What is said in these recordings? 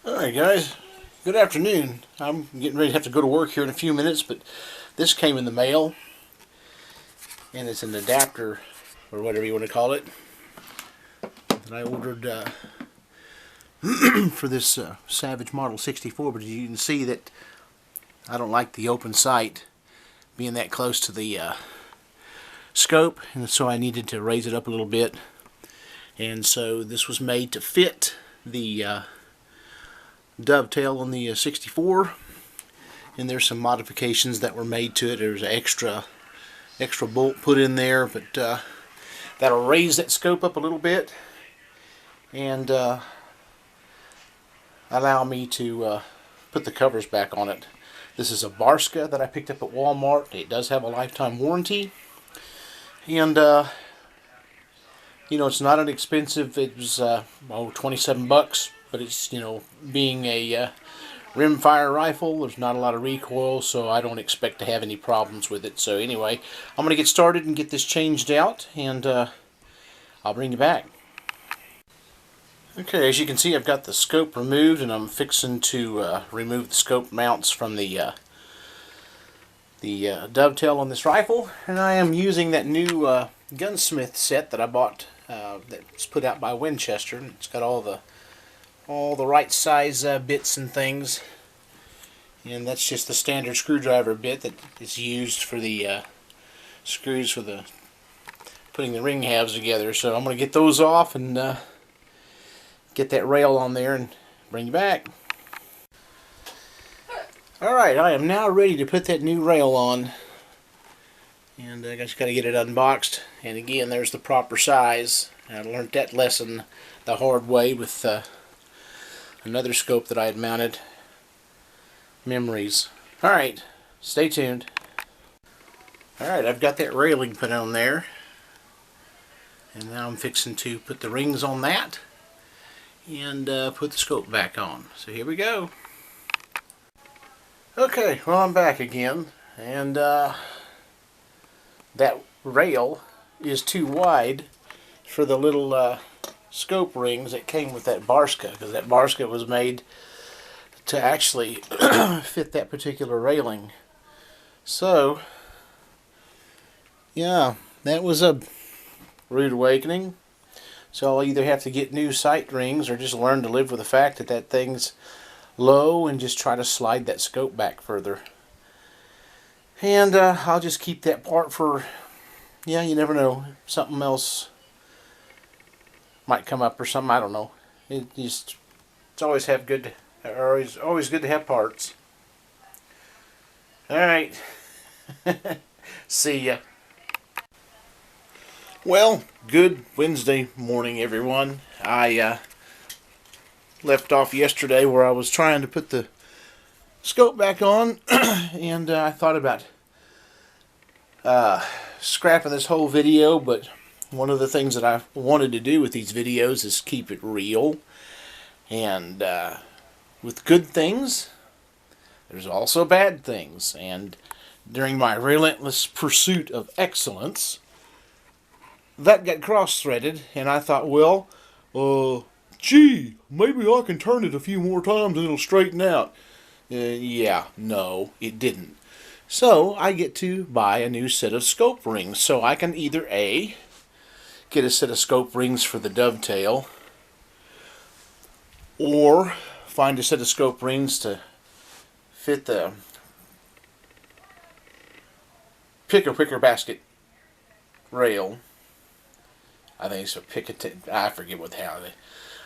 Alright guys, good afternoon. I'm getting ready to have to go to work here in a few minutes, but this came in the mail, and it's an adapter, or whatever you want to call it, that I ordered for this Savage Model 64, but you can see that I don't like the open sight being that close to the scope, and so I needed to raise it up a little bit, and so this was made to fit the dovetail on the 64, and there's some modifications that were made to it. There's an extra bolt put in there, but that'll raise that scope up a little bit and allow me to put the covers back on it. This is a Barska that I picked up at Walmart. It does have a lifetime warranty, and you know, it's not inexpensive. It was 27 bucks. But it's, you know, being a rimfire rifle, there's not a lot of recoil, so I don't expect to have any problems with it. So anyway, I'm going to get started and get this changed out, and I'll bring you back. Okay, as you can see, I've got the scope removed, and I'm fixing to remove the scope mounts from the dovetail on this rifle. And I am using that new gunsmith set that I bought that's put out by Winchester. It's got all the right size bits and things, and that's just the standard screwdriver bit that is used for the screws for the putting the ring halves together. So I'm going to get those off and get that rail on there and bring you back. Alright, I am now ready to put that new rail on, and I just got to get it unboxed. And again, there's the proper size. I learned that lesson the hard way with another scope that I had mounted. Memories. Alright, stay tuned. Alright, I've got that railing put on there, and now I'm fixing to put the rings on that and put the scope back on. So here we go. Okay, well, I'm back again, and that rail is too wide for the little scope rings that came with that Barska, because that Barska was made to actually fit that particular railing. So yeah, that was a rude awakening. So I'll either have to get new sight rings or just learn to live with the fact that that thing's low and just try to slide that scope back further. And I'll just keep that part for, yeah, you never know, something else might come up or something. I don't know. It's always good to have parts. All right. See ya. Well, good Wednesday morning, everyone. I left off yesterday where I was trying to put the scope back on, and I thought about scrapping this whole video, but one of the things that I wanted to do with these videos is keep it real, and with good things, there's also bad things. And during my relentless pursuit of excellence, that got cross-threaded, and I thought, well, gee, maybe I can turn it a few more times and it'll straighten out. Yeah, no, it didn't. So I get to buy a new set of scope rings, so I can either A, get a set of scope rings for the dovetail, or find a set of scope rings to fit the picker basket rail. I think it's a I forget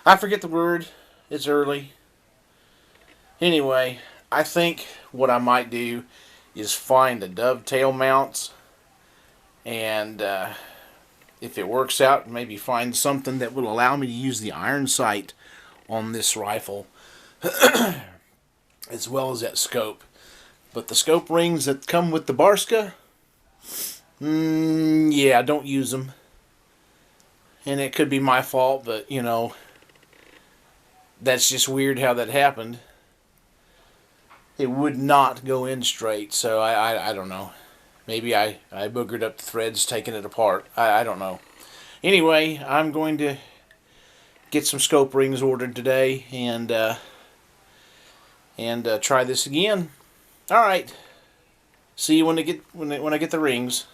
I forget the word. It's early. Anyway, I think what I might do is find the dovetail mounts, and if it works out, maybe find something that will allow me to use the iron sight on this rifle as well as that scope. But the scope rings that come with the Barska, yeah, don't use them. And it could be my fault, but you know, that's just weird how that happened. It would not go in straight, so I don't know. Maybe I boogered up the threads taking it apart. I don't know. Anyway, I'm going to get some scope rings ordered today, and and try this again. All right. See you when I get the rings.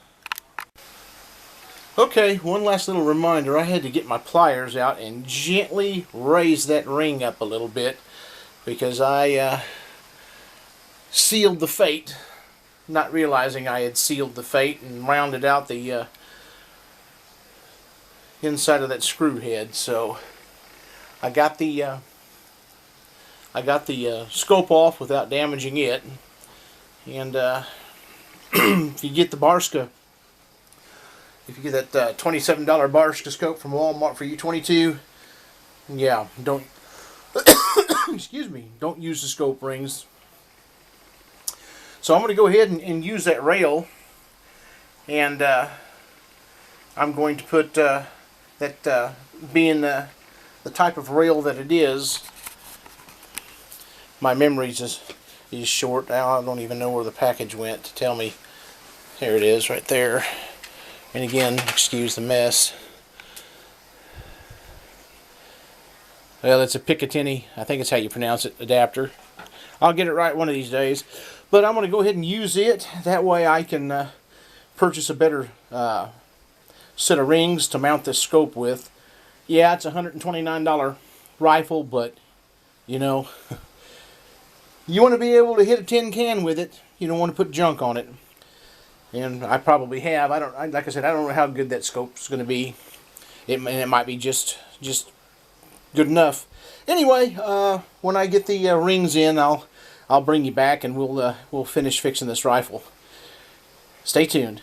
Okay, one last little reminder. I had to get my pliers out and gently raise that ring up a little bit because I sealed the fate, not realizing I had sealed the fate, and rounded out the inside of that screw head. So I got the scope off without damaging it. And if you get the Barska, if you get that $27 Barska scope from Walmart for U22, yeah, don't excuse me, don't use the scope rings. So I'm going to go ahead and use that rail, and I'm going to put that being the type of rail that it is. My memories is short. Now I don't even know where the package went to tell me. There it is, right there. And again, excuse the mess. Well, it's a Picatinny, I think it's how you pronounce it, adapter. I'll get it right one of these days. But I'm going to go ahead and use it. That way I can purchase a better set of rings to mount this scope with. Yeah, it's a $129 rifle, but, you know, you want to be able to hit a tin can with it. You don't want to put junk on it. And I probably have. Like I said, I don't know how good that scope's going to be. It might be just good enough. Anyway, when I get the rings in, I'll bring you back and we'll finish fixing this rifle. Stay tuned.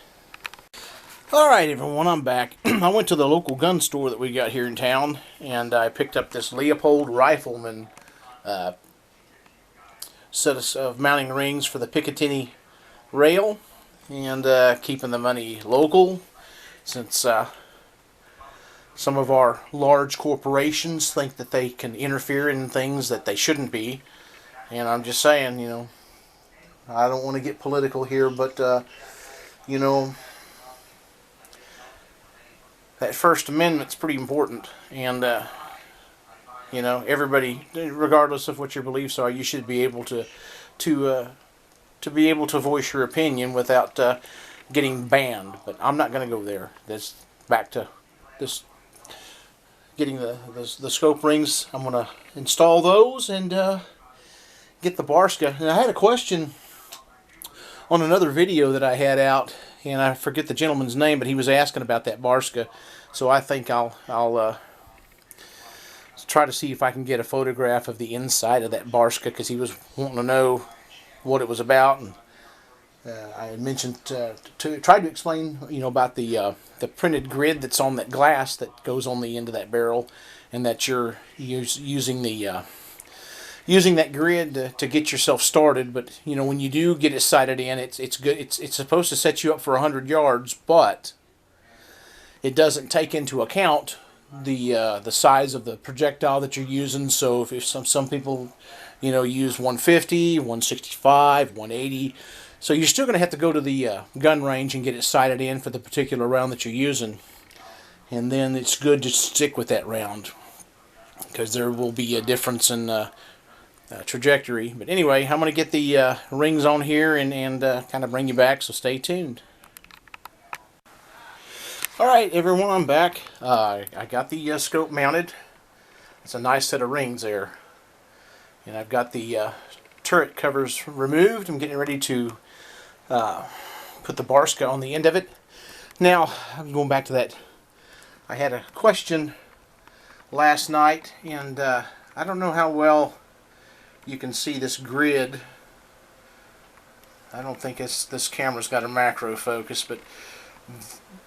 All right, everyone, I'm back. I went to the local gun store that we got here in town, and I picked up this Leupold Rifleman set of mounting rings for the Picatinny rail, and keeping the money local, since some of our large corporations think that they can interfere in things that they shouldn't be. And I'm just saying, you know, I don't want to get political here, but you know, that First Amendment's pretty important, and you know, everybody, regardless of what your beliefs are, you should be able to be able to voice your opinion without getting banned. But I'm not going to go there. That's back to this, getting the scope rings. I'm going to install those and get the Barska. And I had a question on another video that I had out, and I forget the gentleman's name, but he was asking about that Barska. So I think I'll try to see if I can get a photograph of the inside of that Barska, because he was wanting to know what it was about. And I had mentioned tried to explain, you know, about the printed grid that's on that glass that goes on the end of that barrel, and that you're using that grid to get yourself started. But you know, when you do get it sighted in, it's good. It's supposed to set you up for 100 yards, but it doesn't take into account the size of the projectile that you're using. So if some people, you know, use 150, 165, 180, so you're still going to have to go to the gun range and get it sighted in for the particular round that you're using, and then it's good to stick with that round, because there will be a difference in trajectory. But anyway, I'm going to get the rings on here and kind of bring you back, so stay tuned. Alright, everyone, I'm back. I got the scope mounted. It's a nice set of rings there. And I've got the turret covers removed. I'm getting ready to put the Barska on the end of it. Now, I'm going back to that. I had a question last night, and I don't know how well you can see this grid. I don't think this camera's got a macro focus, but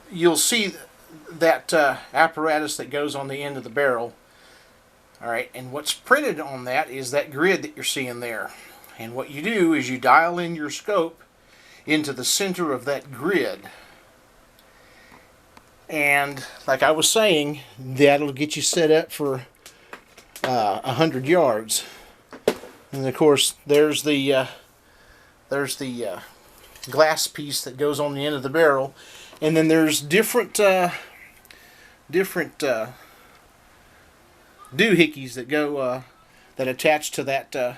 you'll see that apparatus that goes on the end of the barrel. Alright, and what's printed on that is that grid that you're seeing there. And what you do is you dial in your scope into the center of that grid. And like I was saying, that'll get you set up for 100 yards. And of course, there's the glass piece that goes on the end of the barrel. And then there's different doohickeys that go that attach to that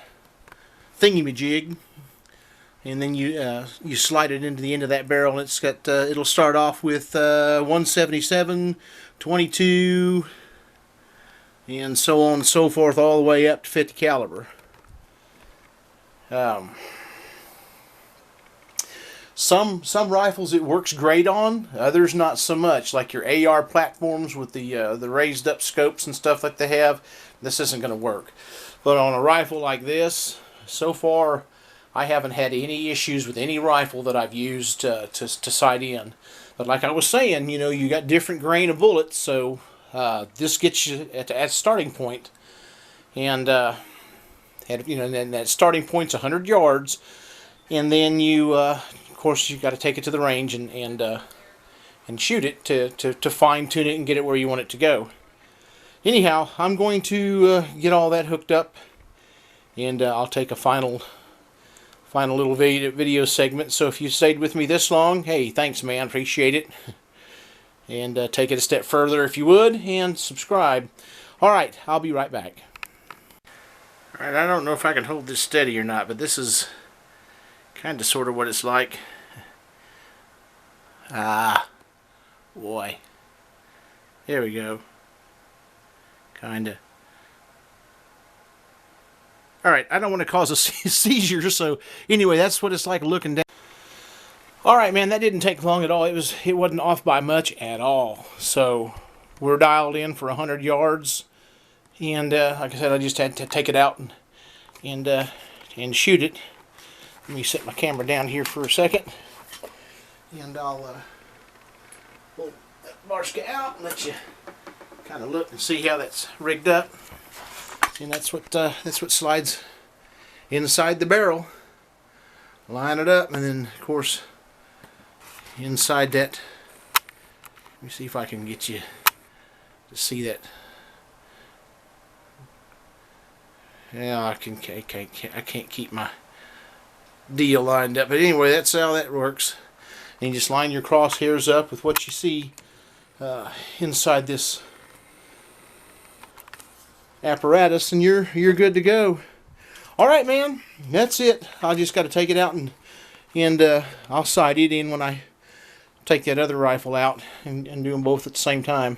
thingy-majig, and then you slide it into the end of that barrel, and it's got it'll start off with 177, 22, and so on and so forth, all the way up to 50 caliber. Some rifles it works great on, others not so much. Like your AR platforms with the raised up scopes and stuff that they have, this isn't going to work. But on a rifle like this, so far I haven't had any issues with any rifle that I've used to sight in. But like I was saying, you know, you got different grain of bullets, so this gets you at the starting point, and you know, and then that starting point's 100 yards, and then you, of course, you got to take it to the range and shoot it to fine tune it and get it where you want it to go. Anyhow, I'm going to get all that hooked up, and I'll take a final little video segment. So if you stayed with me this long, hey, thanks, man, appreciate it. And take it a step further if you would, and subscribe. All right, I'll be right back. All right, I don't know if I can hold this steady or not, but this is kind of sort of what it's like. Ah, boy. There we go. Kinda. Alright, I don't want to cause a seizure, so anyway, that's what it's like looking down. Alright, man, that didn't take long at all. It wasn't off by much at all. So, we're dialed in for 100 yards. And, like I said, I just had to take it out and shoot it. Let me set my camera down here for a second. And I'll pull that Barska out and let you kind of look and see how that's rigged up, and that's what slides inside the barrel. Line it up, and then of course inside that, let me see if I can get you to see that. Yeah, I can't keep my deal lined up, but anyway, that's how that works. And you just line your crosshairs up with what you see inside this apparatus, and you're good to go. Alright, man, that's it. I just got to take it out and I'll sight it in when I take that other rifle out and do them both at the same time.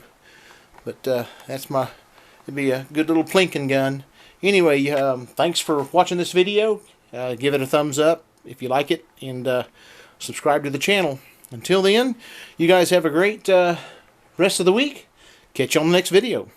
But it'd be a good little plinking gun. Anyway, thanks for watching this video. Give it a thumbs up if you like it, and subscribe to the channel. Until then, you guys have a great rest of the week. Catch you on the next video.